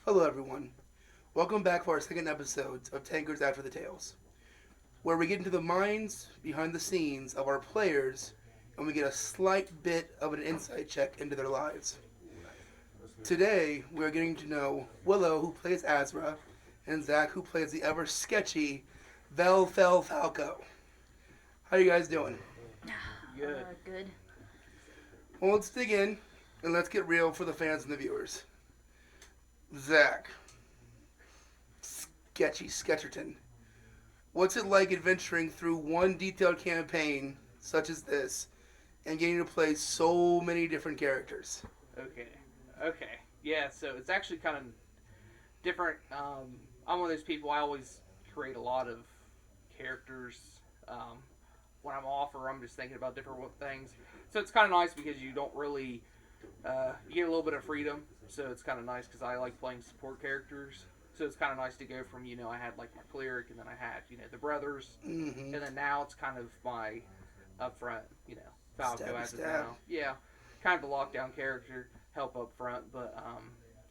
Hello, everyone. Welcome back for our second episode of Tankers After the Tales, where we get into the minds behind the scenes of our players and we get a slight bit of an insight check into their lives. Today, we are getting to know Willow, who plays Azra, and Zach, who plays the ever sketchy Fel Falco. How you guys doing? Good. Good. Well, let's dig in and let's get real for the fans and the viewers. Zach, sketchy Sketcherton. What's it like adventuring through one detailed campaign such as this and getting to play so many different characters? Okay. Yeah, so it's actually kind of different. I'm one of those people, I always create a lot of characters when I'm off or I'm just thinking about different things. So it's kind of nice because you don't really, you get a little bit of freedom. So it's kind of nice because I like playing support characters. So it's kind of nice to go from, I had like my cleric and then I had, the brothers. Mm-hmm. And then now it's kind of my upfront, Falco Stabby as it stab. now. Yeah, kind of the lockdown character, help up front, but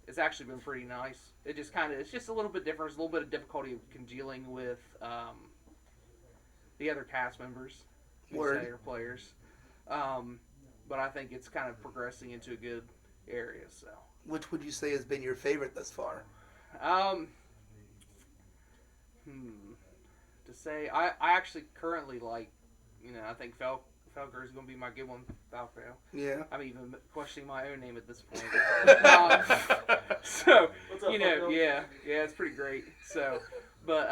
it's actually been pretty nice. It's just a little bit different. There's a little bit of difficulty of congealing with the other cast members, or players. But I think it's kind of progressing into a good area. So, Which would you say has been your favorite thus far? um, to say, I actually currently like, I think Falco is going to be my good one. Falco. Yeah. I'm even questioning my own name at this point. So, What's up, yeah, Falco? it's pretty great. So, but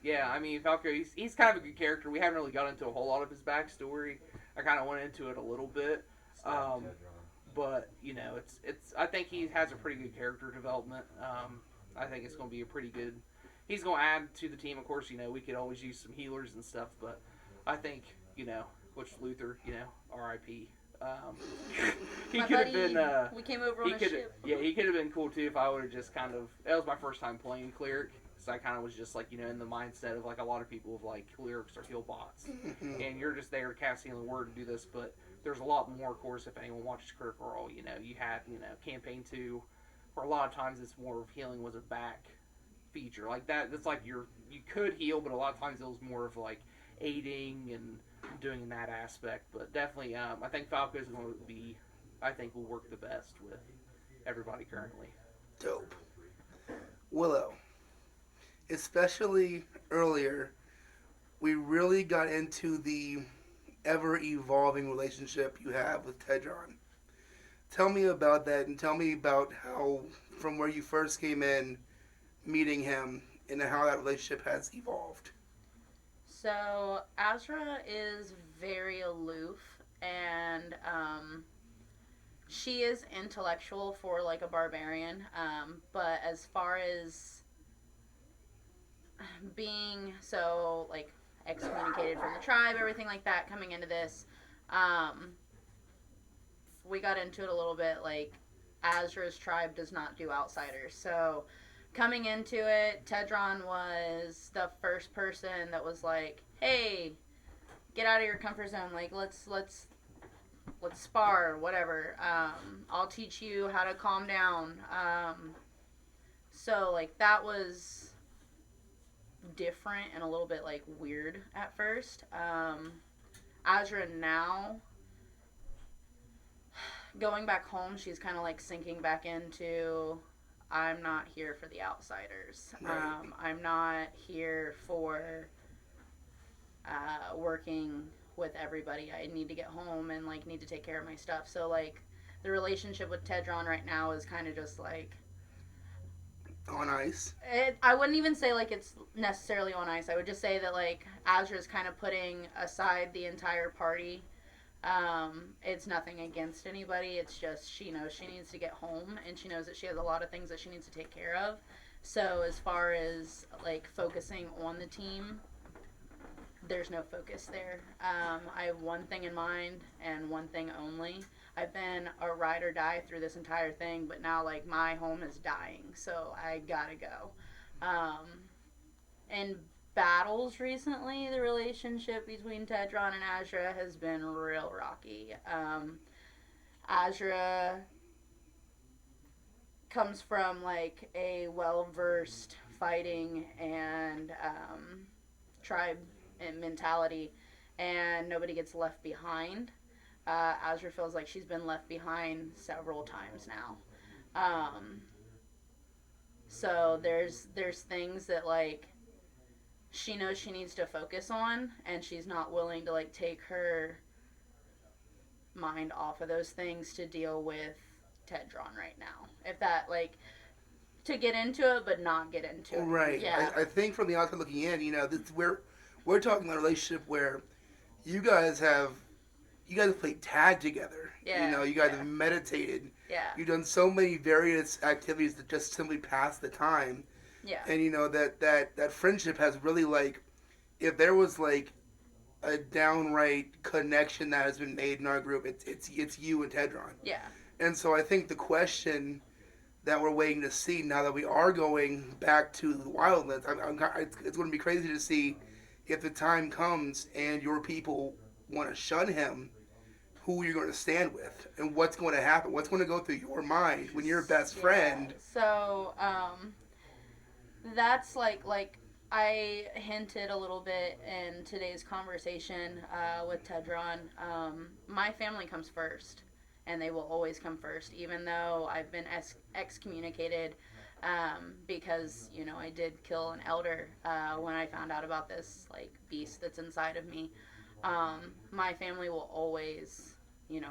yeah, I mean Falco, he's kind of a good character. We haven't really got into a whole lot of his backstory. I kind of went into it a little bit, but it's. I think he has a pretty good character development. I think it's going to be a pretty good. He's going to add to the team. Of course, we could always use some healers and stuff, but I think which Luther, R.I.P. He My could have buddy, been. we came over on a ship. Yeah, he could have been cool too if I would have just kind of. That was my first time playing cleric, so I kind of was just like in the mindset of like a lot of people of like clerics are heal bots, and you're just there to cast healing word to do this. But there's a lot more, of course, if anyone watches Critical Role. You had campaign 2, where a lot of times it's more of healing was a back feature like that. That's like you could heal, but a lot of times it was more of like aiding and doing that aspect. But definitely, I think Falco is going to be. I think will work the best with everybody currently. Dope. Willow. Especially earlier, we really got into the ever-evolving relationship you have with Tedron. Tell me about that and tell me about how, from where you first came in, meeting him, and how that relationship has evolved. So Azra is very aloof, and she is intellectual for like a barbarian. But as far as being so like excommunicated from the tribe, everything like that, coming into this, we got into it a little bit. Like Azra's tribe does not do outsiders, so coming into it, Tedron was the first person that was like, "Hey, get out of your comfort zone. Like, let's spar, whatever. I'll teach you how to calm down." So like that was different and a little bit like weird at first. Azra now, going back home, she's kind of like sinking back into, I'm not here for the outsiders. Right. I'm not here for working with everybody. I need to get home and like need to take care of my stuff. So like the relationship with Tedron right now is kind of just like On ice. I wouldn't even say like it's necessarily on ice. I would just say that like Azra is kind of putting aside the entire party. It's nothing against anybody. It's just she knows she needs to get home, and she knows that she has a lot of things that she needs to take care of. So as far as like focusing on the team, there's no focus there. I have one thing in mind and one thing only. I've been a ride or die through this entire thing, but now like my home is dying, so I gotta go. In battles recently, the relationship between Tedron and Azra has been real rocky. Azra comes from like a well-versed fighting and tribe and mentality, and nobody gets left behind. Azura feels like she's been left behind several times now. So there's things that like she knows she needs to focus on, and she's not willing to like take her mind off of those things to deal with Tedron right now. If that like to get into it, but not get into it. Right. Yeah. I think from the outside looking in, we're talking about a relationship where you guys have played tag together. Yeah. You guys have meditated. Yeah. You've done so many various activities that just simply pass the time. Yeah. And that friendship has really like, if there was like a downright connection that has been made in our group, it's you and Tedron. Yeah. And so I think the question that we're waiting to see now that we are going back to the Wildlands, it's going to be crazy to see if the time comes and your people want to shun him, who you're going to stand with and what's going to happen, what's going to go through your mind when your best friend. So that's like I hinted a little bit in today's conversation with Tedron. My family comes first, and they will always come first, even though I've been excommunicated because I did kill an elder when I found out about this like beast that's inside of me. My family will always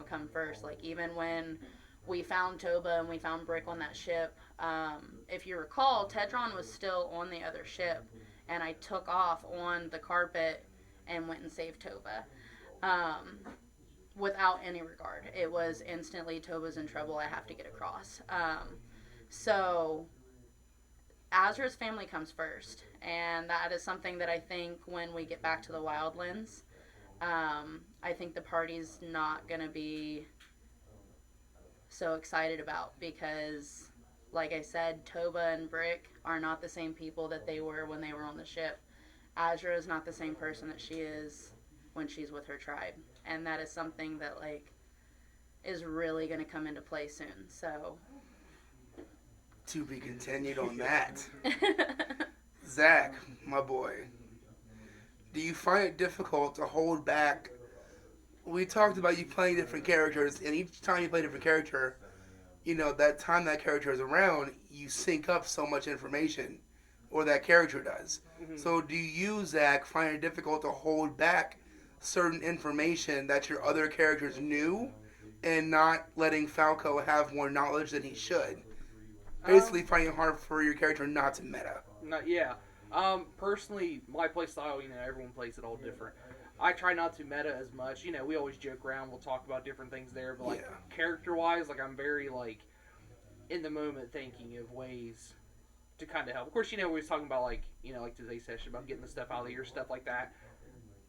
come first. Like even when we found Toba and we found Brick on that ship, if you recall, Tedron was still on the other ship, and I took off on the carpet and went and saved Toba. Without any regard. It was instantly, Toba's in trouble, I have to get across. So Azura's family comes first, and that is something that I think when we get back to the Wildlands, I think the party's not going to be so excited about, because like I said, Toba and Brick are not the same people that they were when they were on the ship. Azura is not the same person that she is when she's with her tribe, and that is something that like is really going to come into play soon. So To be continued on that. Zach, my boy, do you find it difficult to hold back? We talked about you playing different characters, and each time you play a different character, that time that character is around, you sync up so much information, or that character does. Mm-hmm. So do you, Zach, find it difficult to hold back certain information that your other characters knew, and not letting Falco have more knowledge than he should? Basically finding it hard for your character not to meta. Yeah. Personally, my play style, everyone plays it all different. I try not to meta as much. We always joke around. We'll talk about different things there. But, character-wise, I'm very, in the moment thinking of ways to kind of help. Of course, we was talking about, like today's session, about getting the stuff out of the ear, stuff like that.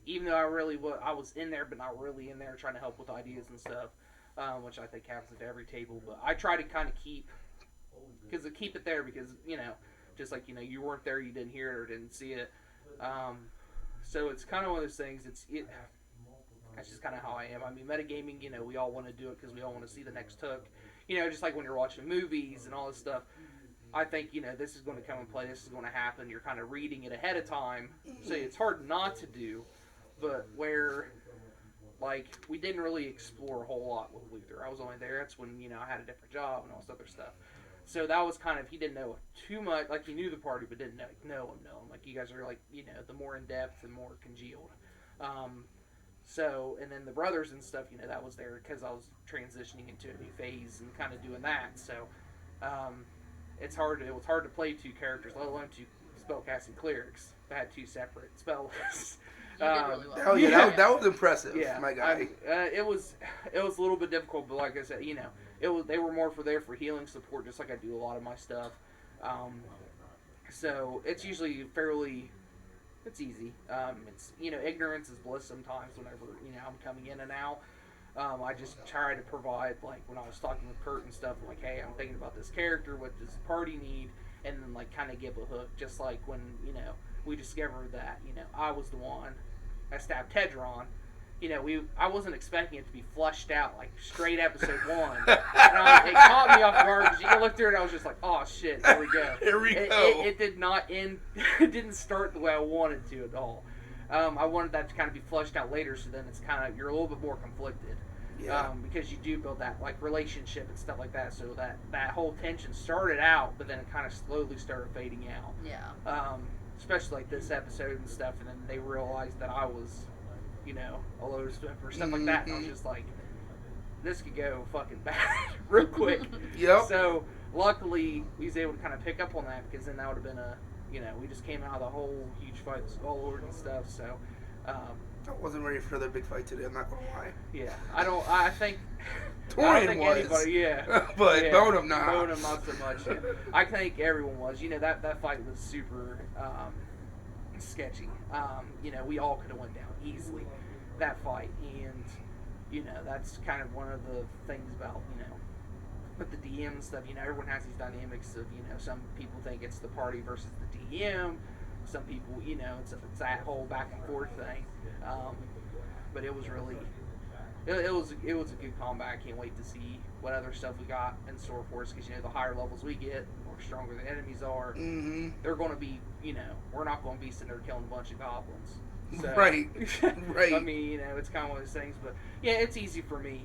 Even though I was in there, but not really in there, trying to help with ideas and stuff, which I think happens at every table. But I try to kind of keep it there because, just like, you weren't there, you didn't hear it or didn't see it. So it's kind of one of those things. That's just kind of how I am. I mean, metagaming, we all want to do it because we all want to see the next hook. Just like when you're watching movies and all this stuff. I think, this is going to come and play. This is going to happen. You're kind of reading it ahead of time. So it's hard not to do. But where, we didn't really explore a whole lot with Luther. I was only there. That's when, I had a different job and all this other stuff. So that was kind of, he didn't know too much. He knew the party, but didn't know him. You guys are, the more in-depth and more congealed. So, and then the brothers and stuff, that was there because I was transitioning into a new phase and kind of doing that. So, it was hard to play two characters, let alone two spellcasting clerics. I had two separate spell lists. You did really well. Oh yeah, that was impressive, my guy. It was a little bit difficult, but like I said, they were more for healing support, just like I do a lot of my stuff. So it's usually it's easy. It's ignorance is bliss sometimes. Whenever I'm coming in and out, I just try to provide, when I was talking with Kurt and stuff, hey, I'm thinking about this character, what does the party need, and then kind of give a hook, just like when we discovered that I was the one that stabbed Tedron. I wasn't expecting it to be flushed out like straight episode 1. And it caught me off guard because you look through it and I was just like, oh shit, here we go. Here we go. It did not end. It didn't start the way I wanted to at all. I wanted that to kind of be flushed out later, so then it's kind of you're a little bit more conflicted. Yeah. Because you do build that like relationship and stuff like that, so that whole tension started out, but then it kind of slowly started fading out. Yeah. Especially like this episode and stuff, and then they realized that I was, a low swimmer, stuff like that, and I was just like, this could go fucking bad real quick. Yep. So luckily we was able to kind of pick up on that, because then that would have been we just came out of the whole huge fight with Skullord and stuff, so. I wasn't ready for another big fight today. I'm not gonna lie. Yeah, I think. Torian I don't think was. anybody, yeah. But yeah. Bonum not. Bonum not so much. Yeah. I think everyone was. That fight was super sketchy. We all could have went down easily that fight, and that's kind of one of the things about with the DM and stuff. Everyone has these dynamics of some people think it's the party versus the DM. Some people, it's that whole back and forth thing. But it was really, it was a good combat. I can't wait to see what other stuff we got in store for us, because the higher levels we get, the more stronger the enemies are. Mm-hmm. They're going to be, we're not going to be sitting there killing a bunch of goblins. So, Right. Right. I mean, it's kind of one of those things. But yeah, it's easy for me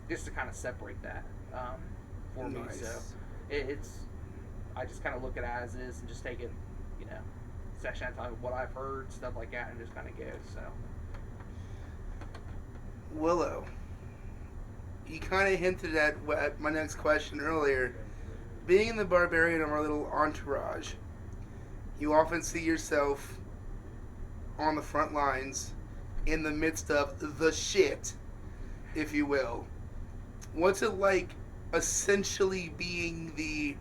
just to kind of separate that for me. Nice. So it's I just kind of look at it as is and just take it. Session at a time, what I've heard, stuff like that, and just kind of go. So, Willow, you kind of hinted at my next question earlier. Being the barbarian of our little entourage, you often see yourself on the front lines, in the midst of the shit, if you will. What's it like, essentially being the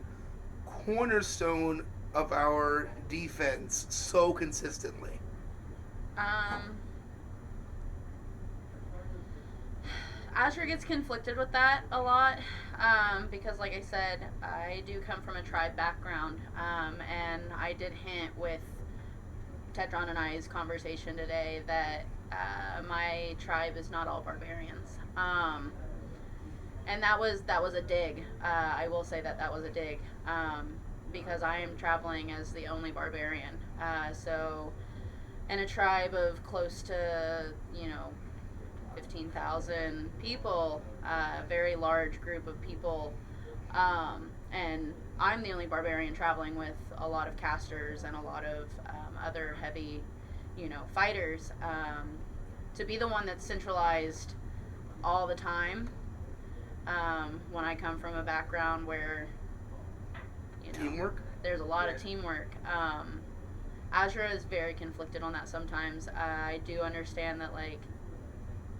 cornerstone of our defense so consistently? Azure gets conflicted with that a lot, because like I said, I do come from a tribe background, and I did hint with Tedron and I's conversation today that my tribe is not all barbarians, and that was a dig. I will say that was a dig, because I am traveling as the only barbarian. So in a tribe of close to, 15,000 people, a very large group of people, and I'm the only barbarian traveling with a lot of casters and a lot of other heavy, fighters. To be the one that's centralized all the time, when I come from a background where Teamwork? there's a lot of teamwork. Azura is very conflicted on that sometimes. I do understand that,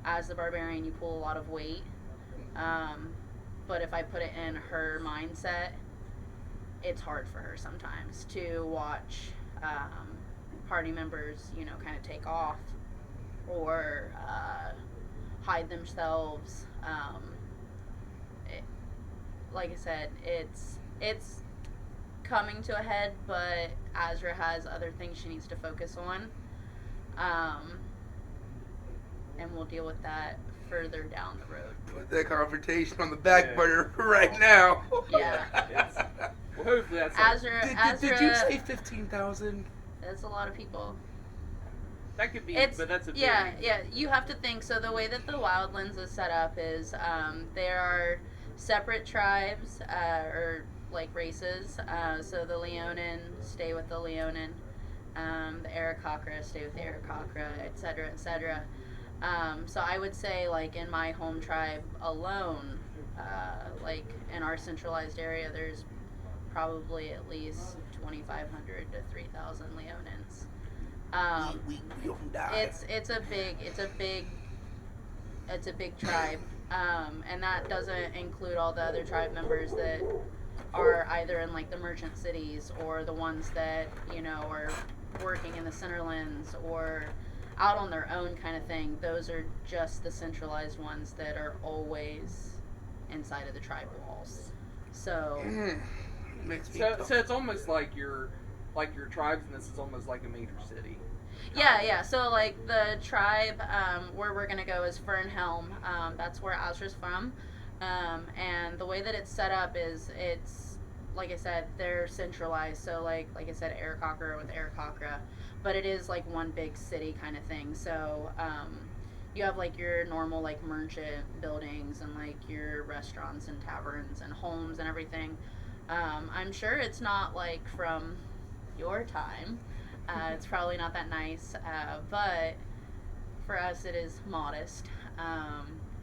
as the barbarian, you pull a lot of weight. But if I put it in her mindset, it's hard for her sometimes to watch party members, kind of take off or hide themselves. Like I said, it's coming to a head, but Azura has other things she needs to focus on, and we'll deal with that further down the road. Put that confrontation on the back burner right now. Yeah. Well, hopefully that's Azura, Did you say 15,000? That's a lot of people. that could be, but that's a big, yeah. You have to think. So the way that the Wildlands is set up is there are separate tribes or races. So the Leonin stay with the Leonin, the Aarakocra stay with the Aarakocra, etc., etc. So I would say, in my home tribe alone, in our centralized area, there's probably at least 2,500 to 3,000 Leonins. We don't die. It's a big tribe, and that doesn't include all the other tribe members that are either in the merchant cities or the ones that are working in the Centerlands or out on their own kind of thing. Those are just the centralized ones that are always inside of the tribe walls. So Makes me so it's almost like your tribes, and this is almost like a major city. Yeah. So like the tribe where we're gonna go is Fernhelm. That's where Azra's from, and the way that it's set up is it's like I said, they're centralized. So like I said, Aarakocra with Aarakocra, but it is like one big city kind of thing. So you have like your normal like merchant buildings and like your restaurants and taverns and homes and everything. I'm sure it's not like from your time. It's probably not that nice, but for us, it is modest.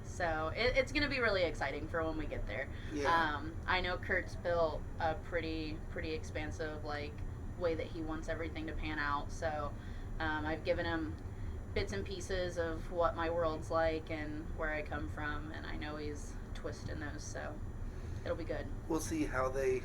So it's going to be really exciting for when we get there. Yeah. I know Kurt's built a pretty expansive like way that he wants everything to pan out. So I've given him bits and pieces of what my world's like and where I come from, and I know he's twisting those. So it'll be good. We'll see how they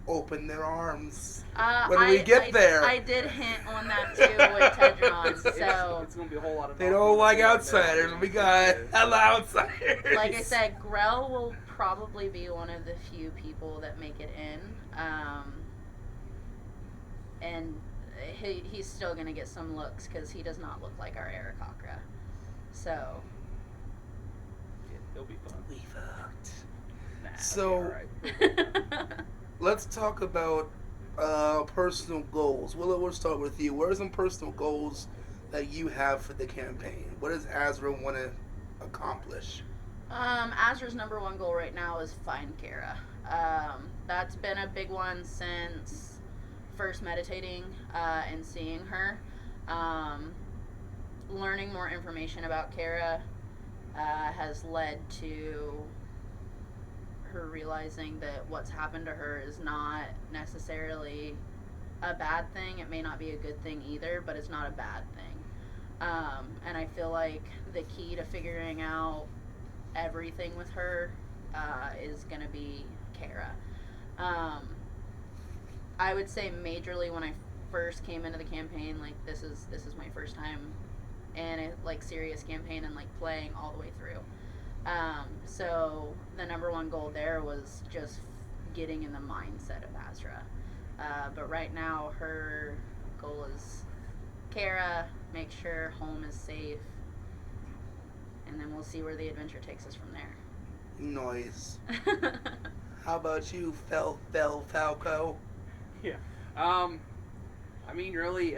open their arms Uh, when we get there. I did hint on that too with Tedron. So It's going to be a whole lot of. They don't like outsiders. We got hella outsiders. like I said, Grell will probably be one of the few people that make it in. And he's still going to get some looks because he does not look like our Aarakocra. So. Yeah, it'll be fun. We fucked. Nah, So, let's talk about personal goals. We'll start with you. What are some personal goals that you have for the campaign? What does Azra want to accomplish? Azra's number one goal right now is find Kara. That's been a big one since first meditating and seeing her. Learning more information about Kara has led to her realizing that what's happened to her is not necessarily a bad thing. It may not be a good thing either, but it's not a bad thing. And I feel like the key to figuring out everything with her is going to be Kara. I would say majorly when I first came into the campaign, like this is my first time in a like serious campaign and like playing all the way through. So the number one goal there was just getting in the mindset of Azra. But right now her goal is Kara, make sure home is safe, and then we'll see where the adventure takes us from there. Noise. How about you, Falco? Yeah. I mean, really,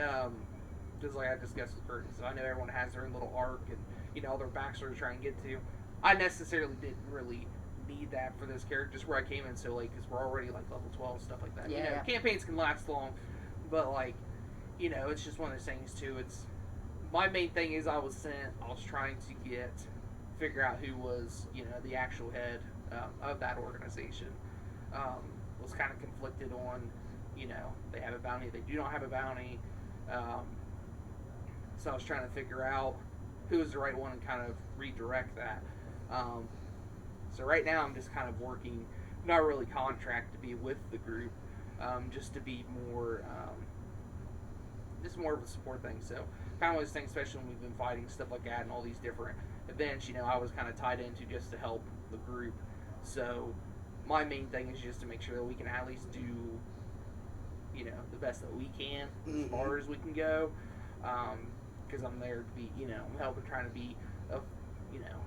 just like I discussed with Curtis, so I know everyone has their own little arc and, you know, their backstory to try and get to. I necessarily didn't really need that for this character, just where I came in so late, because we're already, like, level 12 and stuff like that. Yeah. You know, campaigns can last long, but, like, you know, it's just one of those things, too. It's, my main thing is I was trying to figure out who was, you know, the actual head of that organization. Was kind of conflicted on, you know, they have a bounty, they do not have a bounty. So I was trying to figure out who was the right one and kind of redirect that. So right now I'm just kind of working, not really contract to be with the group, just to be more, just more of a support thing. So kind of one of those things, especially when we've been fighting stuff like that and all these different events, you know, I was kind of tied into just to help the group. So my main thing is just to make sure that we can at least do, you know, the best that we can as far as we can go. Because I'm there to be, you know, I'm helping, trying to be, you know,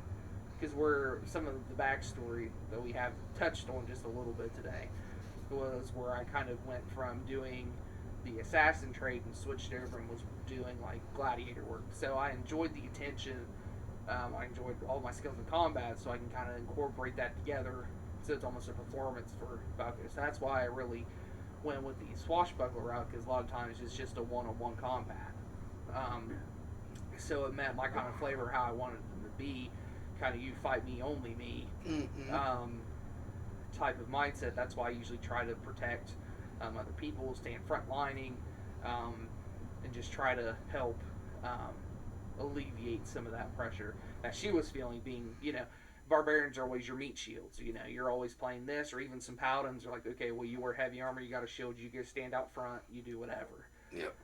because we're, some of the backstory that we have touched on just a little bit today was where I kind of went from doing the assassin trade and switched over and was doing like gladiator work. So I enjoyed the attention. I enjoyed all my skills in combat, so I can kind of incorporate that together. So it's almost a performance for Falco. So that's why I really went with the swashbuckler route, because a lot of times it's just a one-on-one combat. So it met my kind of flavor, how I wanted them to be, kind of you fight me, only me type of mindset. That's why I usually try to protect other people, stay in front lining, and just try to help alleviate some of that pressure that she was feeling, being, you know, barbarians are always your meat shields. You know, you're always playing this, or even some paladins are like, okay, well, you wear heavy armor, you got a shield, you get stand out front, you do whatever. Yep.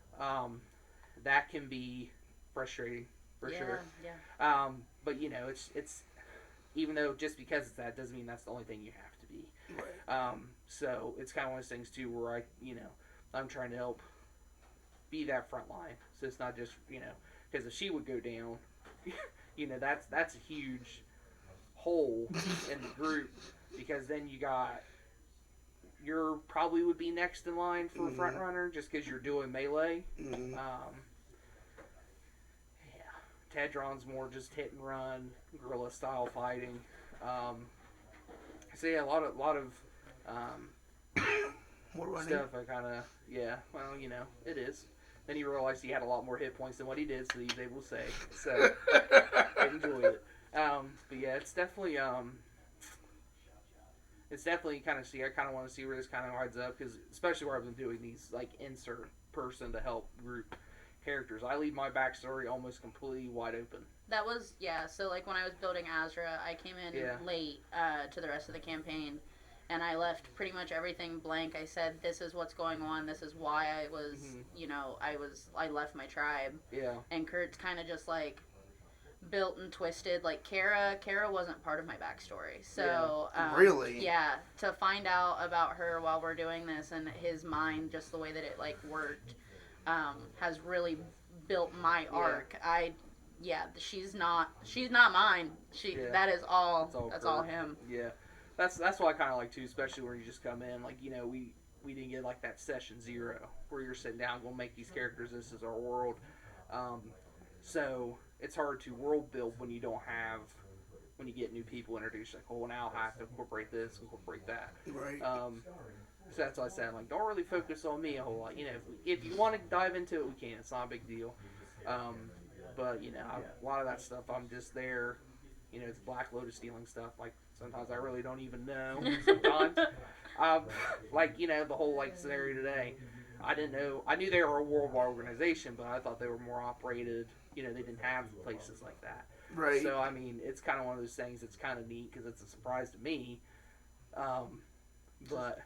That can be frustrating for sure. Yeah. But you know, it's even though just because it's that doesn't mean that's the only thing you have to be. Right. So it's kind of one of those things too, where I, you know, I'm trying to help be that front line. So it's not just because if she would go down, that's a huge hole in the group because then you're probably would be next in line for front runner just because you're doing melee. Tedron's more just hit and run, guerrilla style fighting. So yeah, a lot of More running. stuff. I kind of well, it is. Then he realized he had a lot more hit points than what he did, so he's able to say. So I enjoyed it. But yeah, it's definitely kind of I kind of want to see where this kind of rides up because especially where I've been doing these like insert person to help group characters. I leave my backstory almost completely wide open. That was, so like when I was building Azura, I came in late to the rest of the campaign, and I left pretty much everything blank. I said, this is what's going on, this is why I was, I left my tribe. Yeah. And Kurt's kind of just like built and twisted. Like Kara wasn't part of my backstory. So, really? Yeah, to find out about her while we're doing this and his mind, just the way that it like worked, has really built my arc. She's not mine. That is all. That's all him. Yeah, that's what I kind of like too, especially when you just come in. Like we didn't get like that session 0 where you're sitting down, we'll make these characters. This is our world. So it's hard to world build when you get new people introduced. Like, oh, now I have to incorporate this, incorporate that. Right. So that's what I said. Like, don't really focus on me a whole lot. If you want to dive into it, we can. It's not a big deal. But a lot of that stuff, I'm just there. It's Black Lotus stealing stuff. Like sometimes I really don't even know. Sometimes, the whole scenario today. I didn't know. I knew they were a worldwide organization, but I thought they were more operated. They didn't have places like that. Right. So I mean, it's kind of one of those things. It's kind of neat because it's a surprise to me. But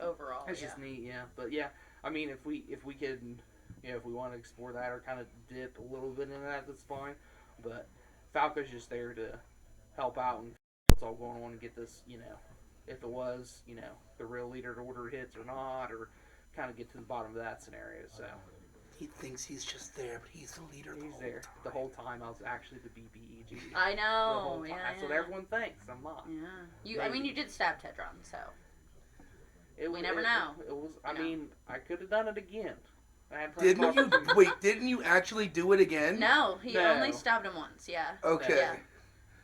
overall, it's just neat. Yeah. But yeah, I mean, if we could. If we want to explore that or kind of dip a little bit into that, that's fine. But Falco's just there to help out and what's all going on and get this, if it was, the real leader to order hits or not, or kind of get to the bottom of that scenario. So he thinks he's just there, but he's the leader. The whole time I was actually the BBEG. I know. Yeah, that's what everyone thinks. I'm not. Yeah. You did stab Tedron, so we never know. It was. I mean, I could have done it again. Didn't you actually do it again? No, he only stabbed him once, Okay.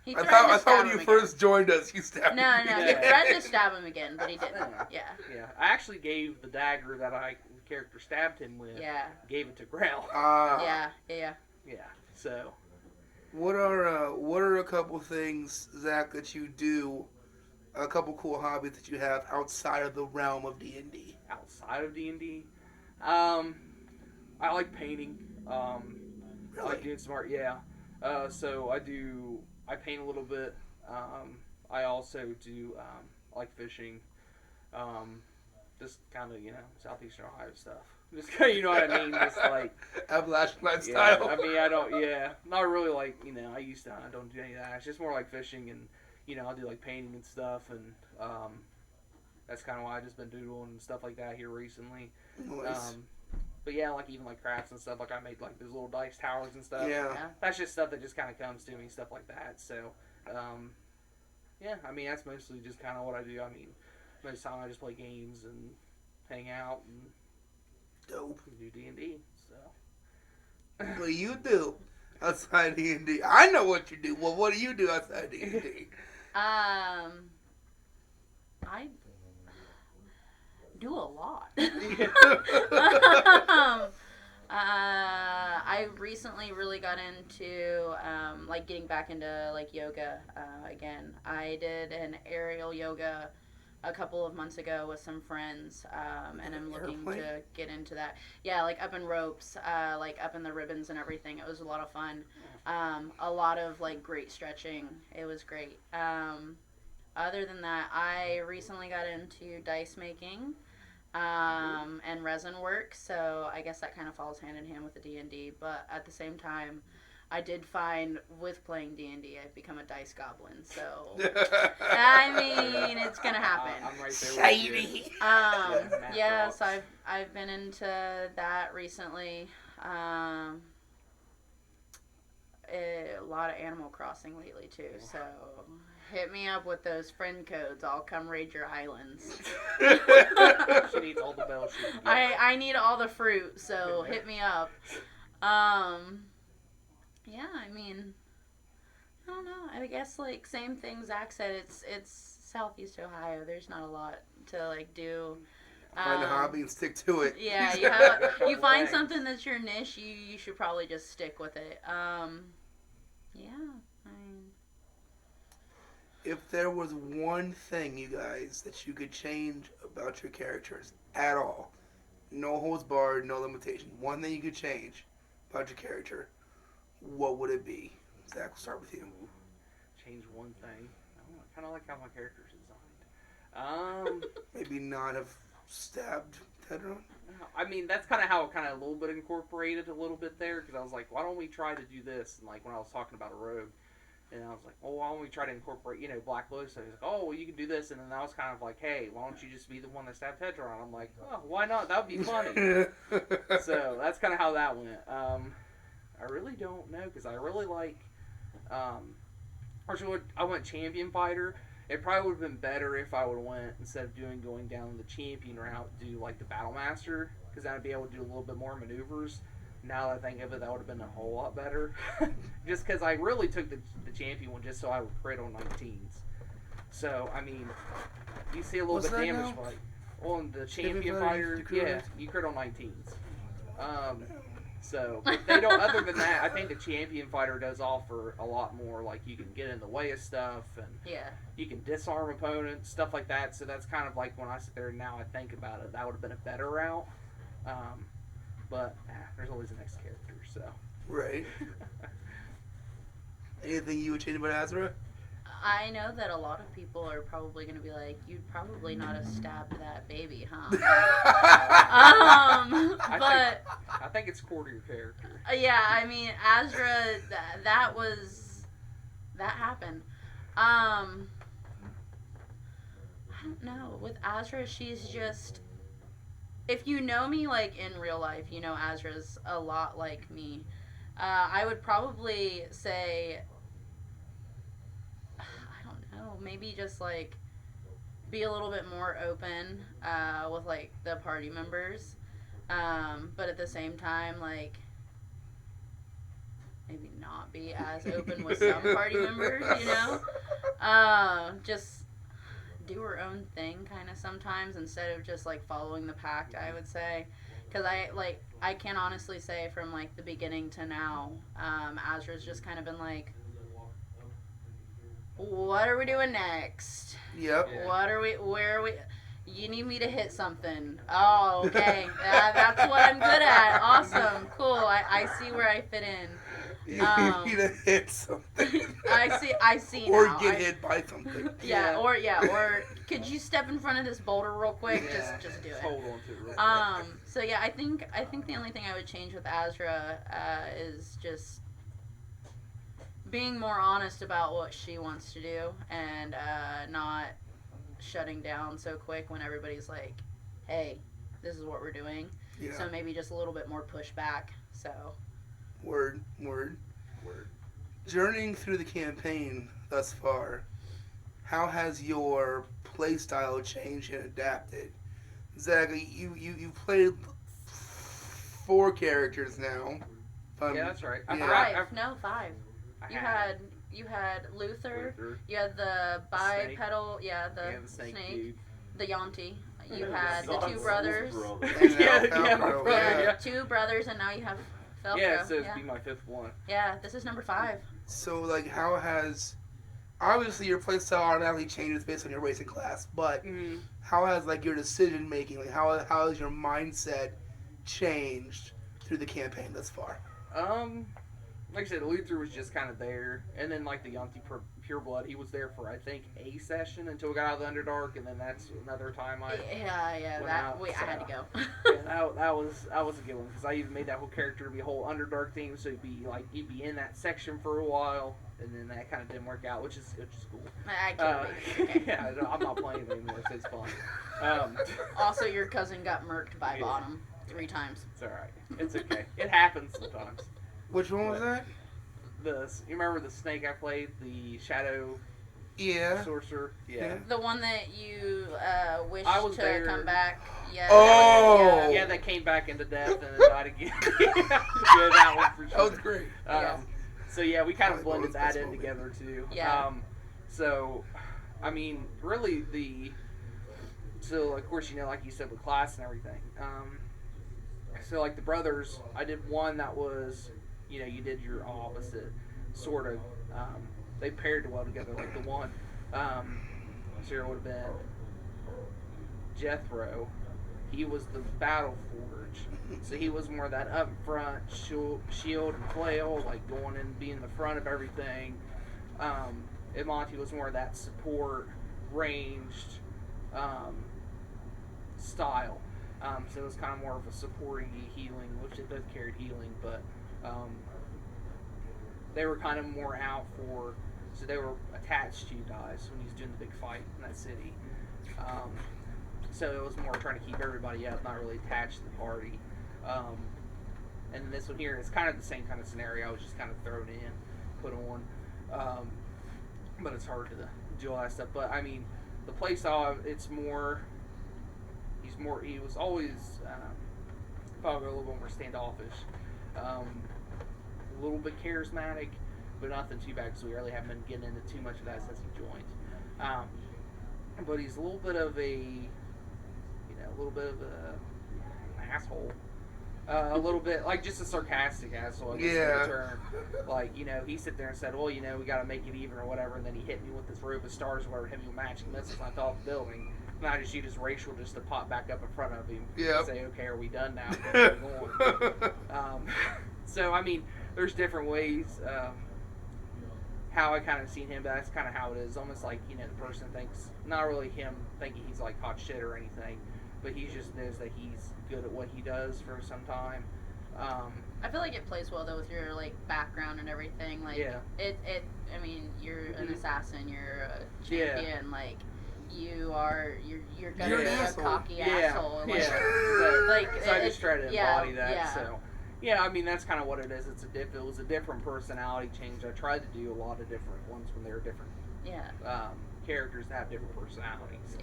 Yeah. I thought when you first joined us, you stabbed him. No, he tried to stab him again, but he didn't. Yeah. Yeah. I actually gave the dagger that the character stabbed him with. Yeah. Gave it to Grell. Yeah. Yeah. So. What are a couple things, Zach, that you do? A couple cool hobbies that you have outside of the realm of D&D. Outside of D&D. I like painting. Really? I like doing smart. Yeah. So I paint a little bit. I also do I like fishing. Just kind of southeastern Ohio stuff. Just kind of, you know what I mean. Just like Appalachian lifestyle. Yeah, I mean, I don't. Yeah, not really like I used to. I don't do any of that. It's just more like fishing and I'll do like painting and stuff and that's kind of why I've just been doodling and stuff like that here recently. Nice. But yeah, like even like crafts and stuff. Like I made like those little dice towers and stuff. Yeah. That's just stuff that just kind of comes to me, stuff like that. So, yeah, I mean that's mostly just kind of what I do. I mean, most of the time I just play games and hang out and dope. Do D&D. So. What do you do outside D&D? I know what you do. Well, what do you do outside D&D? I do a lot. I recently really got into like getting back into like yoga again. I did an aerial yoga a couple of months ago with some friends, and I'm looking to get into that. Yeah, like up in ropes, like up in the ribbons and everything. It was a lot of fun. A lot of like great stretching. It was great. Other than that, I recently got into dice making. And resin work, so I guess that kind of falls hand in hand with the D&D, but at the same time, I did find with playing D&D, I've become a dice goblin. So I mean, it's gonna happen. I'm right there Shiny. with you. Yeah, Thoughts. so I've been into that recently. A lot of Animal Crossing lately too. So hit me up with those friend codes. I'll come raid your islands. She needs all the bells she can get. I need all the fruit, so hit me up. Yeah, I mean, I don't know. I guess like same thing Zach said. It's Southeast Ohio. There's not a lot to like do. Find a hobby and stick to it. Yeah, you find something that's your niche. You should probably just stick with it. Yeah, I mean, If there was one thing, you guys, that you could change about your characters at all, no holds barred, no limitation, one thing you could change about your character, what would it be? Zach, we'll start with you. Change one thing. I kind of like how my character's designed. Maybe not have stabbed Tedron? I mean, that's kind of how it kind of a little bit incorporated a little bit there, because I was like, why don't we try to do this? And like when I was talking about a rogue, and I was like, well, why don't we try to incorporate, Black Lotus? So he's like, oh, well, you can do this. And then I was kind of like, hey, why don't you just be the one that stabbed Tedron? I'm like, oh, why not? That would be funny. So that's kind of how that went. I really don't know, because I really like, actually, I went champion fighter. It probably would have been better if I would have went, instead of going down the champion route, do like the battle master, because then I'd be able to do a little bit more maneuvers. Now that I think of it, that would have been a whole lot better. Just because I really took the champion one just so I would crit on 19s. So, I mean, you see a little What's bit that damage now? fight. On the champion fighter, you crit on 19s. So, but they don't, other than that, I think the champion fighter does offer a lot more. Like, you can get in the way of stuff, and you can disarm opponents, stuff like that. So that's kind of like when I sit there and now I think about it, that would have been a better route. But there's always the next character, so. Right. Anything you would change about Azura? I know that a lot of people are probably going to be like, you'd probably not have stabbed that baby, huh? I think it's core to your character. Yeah, I mean, Azura, that happened. I don't know. With Azura, she's just, if you know me, like, in real life, you know Azura's a lot like me. I would probably say, maybe just like be a little bit more open with like the party members, but at the same time, like, maybe not be as open with some party members, just do her own thing kind of sometimes instead of just like following the pact, I would say, because I can honestly say from like the beginning to now, Azra's just kind of been like, what are we doing next? Yep. Yeah. Where are we? You need me to hit something. Oh, okay. That's what I'm good at. Awesome. Cool. I see where I fit in. You need to hit something. I see or now. get hit by something. Or could you step in front of this boulder real quick? Yeah. Just do it. Hold on to it real quick. So yeah, I think the only thing I would change with Azura is just being more honest about what she wants to do, and not shutting down so quick when everybody's like, hey, this is what we're doing. Yeah. So maybe just a little bit more pushback. So Word. Journeying through the campaign thus far, how has your play style changed and adapted? Zach, you played 4 characters now. Yeah, that's right. Five. You had Luther. You had the bipedal, the snake, the Yonti. You had the 2 brothers. Yeah. 2 brothers, and now you have Feltro. Yeah, so it'd be my 5th one. Yeah, this is number 5. So, like, how has... Obviously, your playstyle automatically changes based on your race and class, but how has, like, your decision-making, like, how has your mindset changed through the campaign thus far? Like I said, Luther was just kind of there, and then like the Yonti Pureblood, he was there for I think a session until we got out of the Underdark, and then that's another time I I had to go. that was a good one because I even made that whole character be a whole Underdark theme, so you'd be in that section for a while, and then that kind of didn't work out, which is cool. I can't wait. Okay. Yeah, I'm not playing it anymore, so it's fun. Also, your cousin got murked by Bottom 3 times. It's all right. It's okay. It happens sometimes. Which one was that? You remember the snake I played, the Shadow Sorcerer? Yeah. The one that you wished to there. come back. Yeah. Oh! Yeah, that came back into death and then died again. Yeah, that one for sure. That was great. So yeah, we kind of blended that in together too. Yeah. So, I mean, really so of course, like you said with class and everything. So like the brothers, I did one that was, you did your opposite, sort of. They paired well together. Like the one, so it would have been Jethro. He was the Battle Forge, so he was more that up front shield and flail, like going and being the front of everything. And Monty was more of that support, ranged style. So it was kind of more of a supporting healing, which they both carried healing, but they were kind of more out for, so they were attached to you guys when he was doing the big fight in that city. So it was more trying to keep everybody up, not really attached to the party. And this one here is kind of the same kind of scenario. I was just kind of thrown in, put on. But it's hard to do all that stuff. But I mean, the playstyle, it's more. He was always probably a little bit more standoffish, a little bit charismatic, but nothing too bad because we really haven't been getting into too much of that since he joined. But he's a little bit of an asshole. A little bit, like just a sarcastic asshole, I guess is the term. Like, he sit there and said, well, we got to make it even or whatever, and then he hit me with this rope of stars or whatever, hit me with matching missiles on top of the building. And I just used his racial just to pop back up in front of him and say, okay, are we done now? Where are we going? So, I mean, there's different ways how I kind of seen him, but that's kind of how it is. Almost like, the person thinks, not really him thinking he's like hot shit or anything, but he just knows that he's good at what he does for some time. I feel like it plays well though with your like background and everything. Like I mean, you're an assassin, you're a champion, like you're gonna be a cocky asshole. Like, so I just try to embody that. Yeah. So I mean that's kind of what it is. It was a different personality change. I tried to do a lot of different ones when they were different. Characters that have different personalities.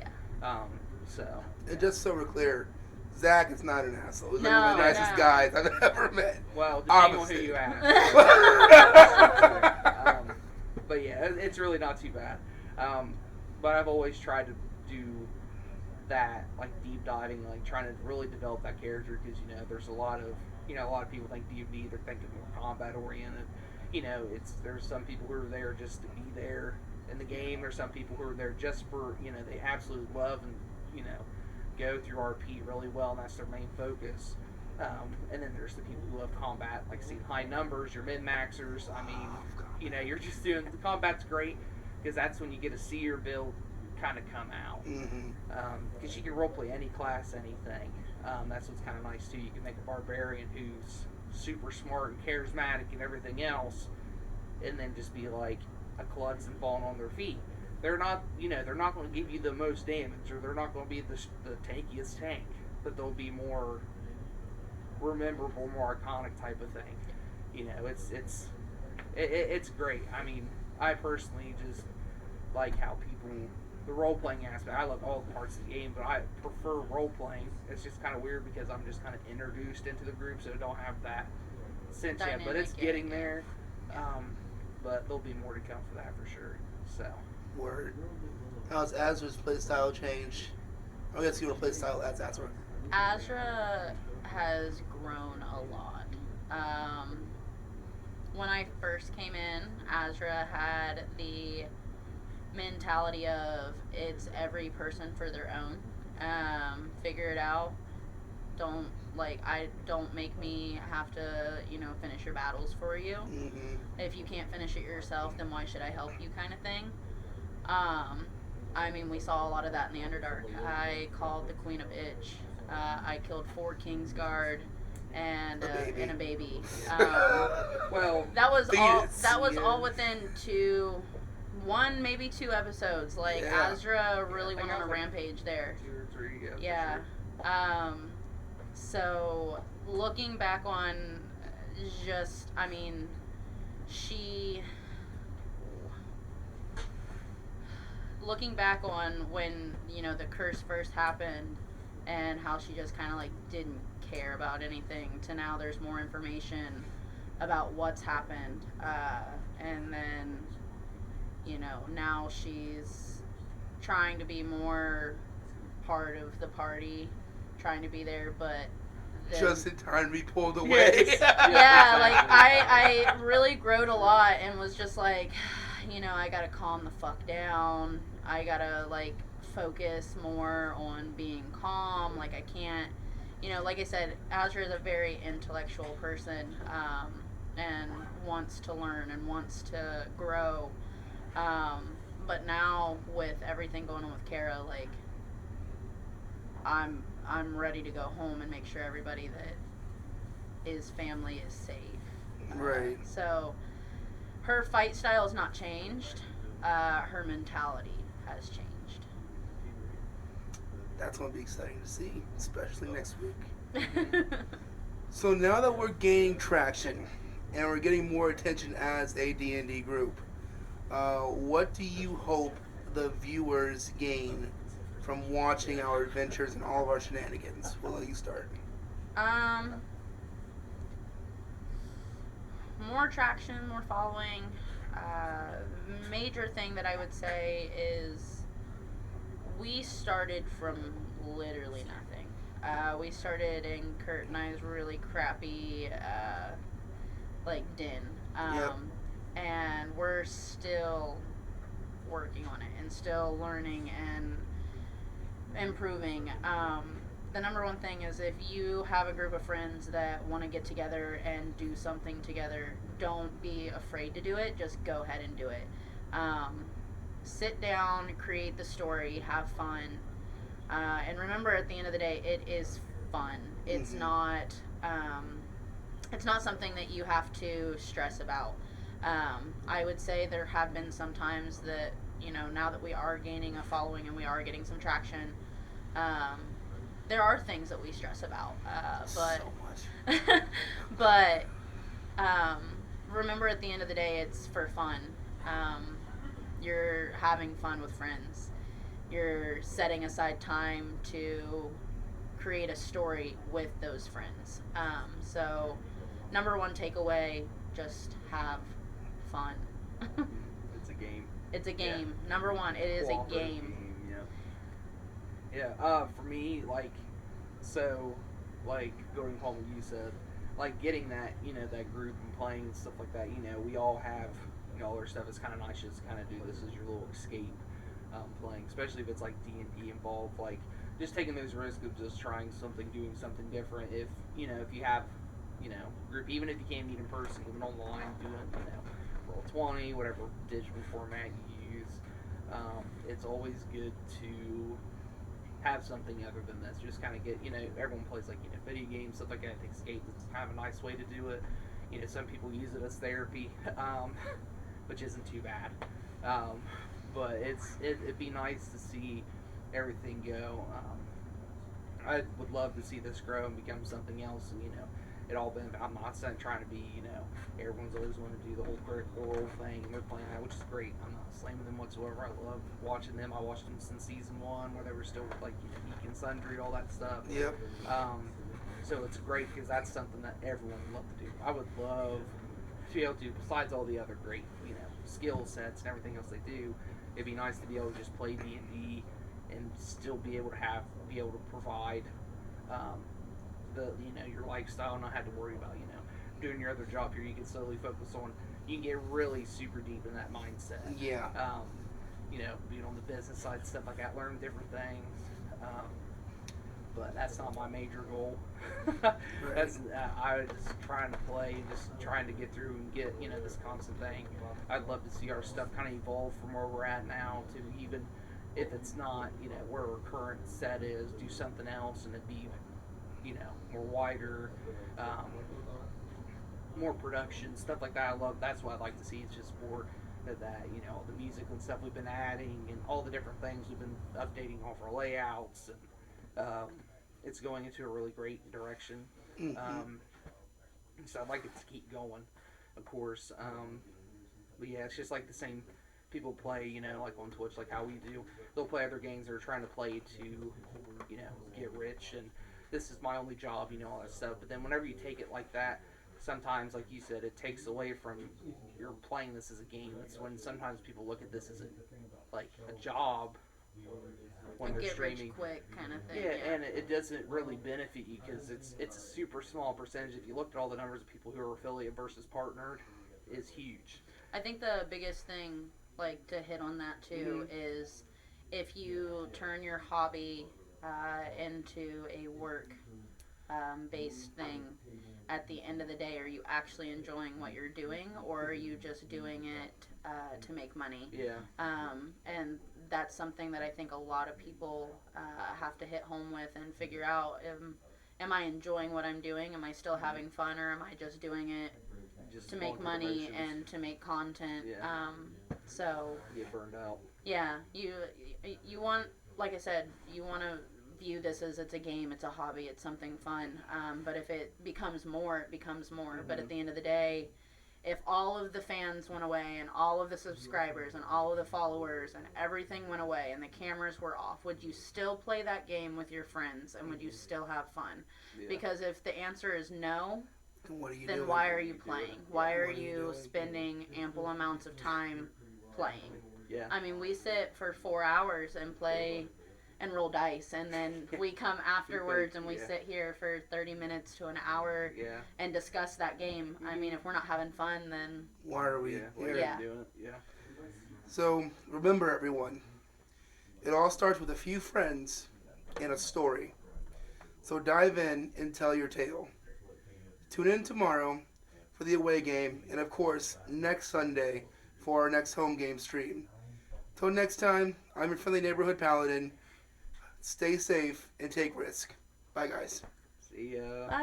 So. And just so we're clear, Zach is not an asshole. He's one of the nicest No. guys I've ever met. Well, depending on who you ask. But yeah, it's really not too bad. But I've always tried to do that, like deep diving, like trying to really develop that character because there's a lot of people think D&D, they're thinking more combat oriented. There's some people who are there just to be there in the game. There's some people who are there just for they absolutely love and go through RP really well, and that's their main focus. And then there's the people who love combat, like seeing high numbers, your min-maxers. I mean, you're just doing the combat's great because that's when you get to see your build kind of come out. Because you can roleplay any class, anything. That's what's kind of nice too. You can make a barbarian who's super smart and charismatic and everything else, and then just be like a klutz and falling on their feet. They're not, they're not going to give you the most damage, or they're not going to be the tankiest tank, but they'll be more memorable, more iconic type of thing. It's great. I mean, I personally just like how the role-playing aspect, I love all parts of the game, but I prefer role-playing. It's just kind of weird because I'm just kind of introduced into the group, so I don't have that sense yet, but it's getting there. But there'll be more to come for that for sure. So. Word. How's Azura's playstyle change? I guess your playstyle as Azura. Azura has grown a lot. When I first came in, Azura had the mentality of it's every person for their own. Figure it out. Don't make me have to, finish your battles for you. If you can't finish it yourself, then why should I help you, kind of thing. I mean, we saw a lot of that in the Underdark. I called the Queen of Itch I killed 4 Kingsguard and A baby. and a baby. Well, That was all. Venus, That was yeah. all within one maybe 2 episodes. Like Yeah. Azura really I think went I on a was, like, rampage there. 2 or 3, yeah. Yeah. For sure. So looking back on, just I mean, she. Looking back on when the curse first happened, and how she just kind of like didn't care about anything, to now there's more information about what's happened, and then now she's trying to be more part of the party, trying to be there, but then, Just in time to be pulled away. Yes. yeah, like I really growed a lot and was just like, I gotta calm the fuck down. I gotta like focus more on being calm. Like I can't, like I said, Azra is a very intellectual person, and wants to learn and wants to grow. But now with everything going on with Kara, like I'm ready to go home and make sure everybody that is family is safe. Right. So her fight style has not changed. Her mentality has changed. That's going to be exciting to see, especially next week. So now that we're gaining traction and we're getting more attention as a D&D group, what do you hope the viewers gain from watching our adventures and all of our shenanigans? We'll let you start. More traction, more following. Major thing that I would say is we started from literally nothing. We started in Kurt and I's really crappy den. Yep. And we're still working on it and still learning and improving. The number one thing is, if you have a group of friends that want to get together and do something together, don't be afraid to do it. Just go ahead and do it. Sit down, create the story, have fun, and remember, at the end of the day, it is fun. It's not. It's not something that you have to stress about. I would say there have been some times that, now that we are gaining a following and we are getting some traction, there are things that we stress about. But So much. but remember, at the end of the day, it's for fun. You're having fun with friends. You're setting aside time to create a story with those friends. So number one takeaway, just have fun. It's a game. It's a game. Yeah. Number one, it is a game. Yeah. For me, going home, what you said, getting that, that group and playing and stuff like that, we all have, all our stuff. It's kind of nice just to kind of do this as your little escape, playing, especially if it's D&D involved, just taking those risks of just trying something, doing something different. If you have, group, even if you can't meet in person, even online, doing, Roll20, whatever digital format you use, it's always good to have something other than this. Just kind of get, everyone plays video games, stuff like that. I think escape is kind of a nice way to do it. Some people use it as therapy, which isn't too bad. But it'd be nice to see everything go. I would love to see this grow and become something else. And it all been. I'm not trying to be. Everyone's always wanting to do the whole critical role thing, and they're playing that, which is great. I'm not slamming them whatsoever. I love watching them. I watched them since season 1, where they were still Geek and Sundry, all that stuff. Yep. So it's great because that's something that everyone would love to do. I would love to be able to, besides all the other great, skill sets and everything else they do. It'd be nice to be able to just play D&D and still be able to provide your lifestyle, and not have to worry about doing your other job here. You can slowly focus on. You can get really super deep in that mindset. Yeah. Being on the business side, stuff like that, learn different things. But that's not my major goal. That's I was just trying to play, just trying to get through and get this constant thing. I'd love to see our stuff kind of evolve from where we're at now to even if it's not, where our current set is, do something else and it be, more wider, um, more production, stuff like that. I love. That's what I'd like to see. It's just more of that, the music and stuff we've been adding and all the different things we've been updating off our layouts, and it's going into a really great direction. So I'd like it to keep going, of course. But yeah, it's just like the same people play, like on Twitch, like how we do. They'll play other games they're trying to play to, get rich, and this is my only job, all that stuff. But then whenever you take it like that, sometimes, like you said, it takes away from you're playing this as a game. It's when sometimes people look at this as a job when they're get streaming. rich quick kind of thing. Yeah, and it doesn't really benefit you because it's a super small percentage. If you looked at all the numbers of people who are affiliate versus partnered, is huge. I think the biggest thing, like, to hit on that too, is if you turn your hobby into a work based thing, at the end of the day, are you actually enjoying what you're doing, or are you just doing it to make money? Yeah. And that's something that I think a lot of people have to hit home with and figure out. Am I enjoying what I'm doing? Am I still having fun, or am I just doing it Just to make money promotions. and to make content? Yeah. So Get burned out. yeah, you want, like I said, you want to view this as it's a game, it's a hobby, it's something fun. But if it becomes more, it becomes more. But at the end of the day, if all of the fans went away and all of the subscribers and all of the followers and everything went away and the cameras were off, would you still play that game with your friends and would you still have fun? Yeah. Because if the answer is no, What are you then doing? why are you playing? Why are What are you you doing? spending ample amounts of time playing? Yeah. I mean, we sit for 4 hours and play and roll dice, and then we come afterwards and we Yeah. sit here for 30 minutes to an hour Yeah. and discuss that game. I mean, if we're not having fun, then Why are we Yeah. here? Yeah. Doing it. Yeah. So remember, everyone, it all starts with a few friends and a story. So dive in and tell your tale. Tune in tomorrow for the away game, and of course next Sunday for our next home game stream. Till next time, I'm your friendly neighborhood paladin. Stay safe and take risk. Bye, guys. See ya. bye.